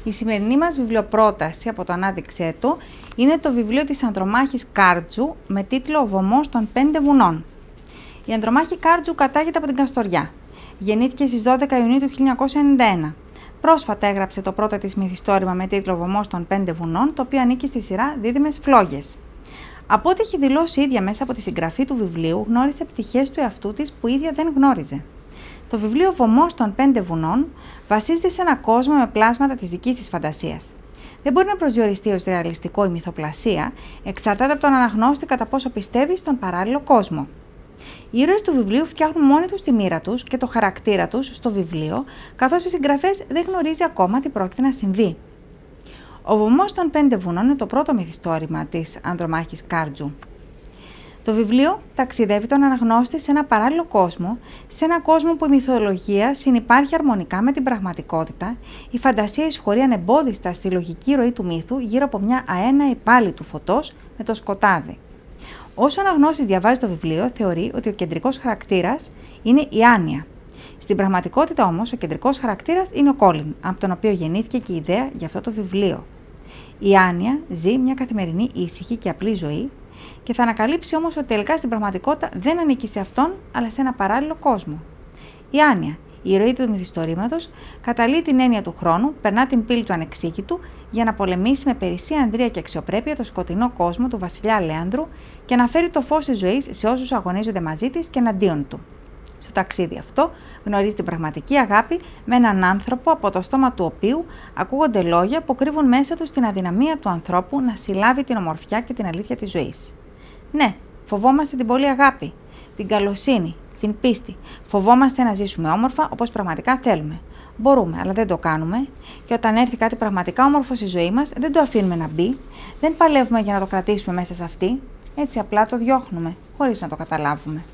Η σημερινή μας βιβλιοπρόταση από το ανάδειξέ του είναι το βιβλίο της Ανδρομάχης Κάρτζου με τίτλο «Ο βωμός των 5 βουνών». Η Ανδρομάχη Κάρτζου κατάγεται από την Καστοριά. Γεννήθηκε στις 12 Ιουνίου του 1991. Πρόσφατα έγραψε το πρώτο της μυθιστόρημα με τίτλο «Βωμός των 5 βουνών», το οποίο ανήκει στη σειρά Δίδυμες Φλόγες. Από ό,τι έχει δηλώσει ίδια μέσα από τη συγγραφή του βιβλίου, γνώρισε πτυχές του εαυτού της που ίδια δεν γνώριζε. Το βιβλίο «Βωμός των 5 βουνών» βασίζεται σε ένα κόσμο με πλάσματα της δικής της φαντασίας. Δεν μπορεί να προσδιοριστεί ως ρεαλιστικό η μυθοπλασία, εξαρτάται από τον αναγνώστη κατά πόσο πιστεύει στον παράλληλο κόσμο. Οι ήρωες του βιβλίου φτιάχνουν μόνοι τους τη μοίρα τους και το χαρακτήρα τους στο βιβλίο, καθώς οι συγγραφές δεν γνωρίζει ακόμα τι πρόκειται να συμβεί. Ο βωμός των 5 βουνών είναι το πρώτο μυθιστόρημα της Ανδρομάχης Κάρτζου. Το βιβλίο ταξιδεύει τον αναγνώστη σε ένα παράλληλο κόσμο, σε ένα κόσμο που η μυθολογία συνυπάρχει αρμονικά με την πραγματικότητα, η φαντασία εισχωρεί ανεμπόδιστα στη λογική ροή του μύθου γύρω από μια αέναη πάλη του φωτός με το σκοτάδι. Όσο ο αναγνώστης διαβάζει το βιβλίο, θεωρεί ότι ο κεντρικός χαρακτήρας είναι η Άνια. Στην πραγματικότητα όμως, ο κεντρικός χαρακτήρας είναι ο Κόλιν, από τον οποίο γεννήθηκε και η ιδέα για αυτό το βιβλίο. Η Άνια ζει μια καθημερινή ήσυχη και απλή ζωή και θα ανακαλύψει όμως ότι τελικά στην πραγματικότητα δεν ανήκει σε αυτόν, αλλά σε ένα παράλληλο κόσμο. Η Άνια, η ηρωή του μυθιστορήματος, καταλύει την έννοια του χρόνου, περνά την πύλη του ανεξίκητου για να πολεμήσει με περισσία ανδρεία και αξιοπρέπεια το σκοτεινό κόσμο του βασιλιά Λέανδρου και να φέρει το φως της ζωής σε όσους αγωνίζονται μαζί της και εναντίον του. Στο ταξίδι αυτό γνωρίζει την πραγματική αγάπη με έναν άνθρωπο από το στόμα του οποίου ακούγονται λόγια που κρύβουν μέσα τους την αδυναμία του ανθρώπου να συλλάβει την ομορφιά και την αλήθεια της ζωής. Ναι, φοβόμαστε την πολλή αγάπη, την καλοσύνη, την πίστη. Φοβόμαστε να ζήσουμε όμορφα όπως πραγματικά θέλουμε. Μπορούμε, αλλά δεν το κάνουμε. Και όταν έρθει κάτι πραγματικά όμορφο στη ζωή μας, δεν το αφήνουμε να μπει, δεν παλεύουμε για να το κρατήσουμε μέσα σε αυτή. Έτσι απλά το διώχνουμε, χωρίς να το καταλάβουμε.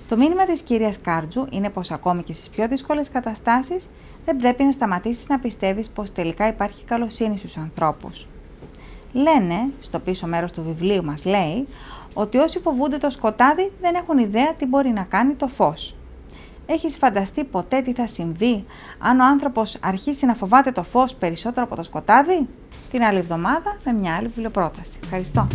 Το μήνυμα της κυρίας Κάρτζου είναι πως ακόμη και στις πιο δύσκολες καταστάσεις δεν πρέπει να σταματήσεις να πιστεύεις πως τελικά υπάρχει καλοσύνη στους ανθρώπους. Λένε, στο πίσω μέρος του βιβλίου μας λέει, ότι όσοι φοβούνται το σκοτάδι δεν έχουν ιδέα τι μπορεί να κάνει το φως. Έχεις φανταστεί ποτέ τι θα συμβεί αν ο άνθρωπος αρχίσει να φοβάται το φως περισσότερο από το σκοτάδι? Την άλλη εβδομάδα με μια άλλη βιβλιοπρόταση. Ευχαριστώ.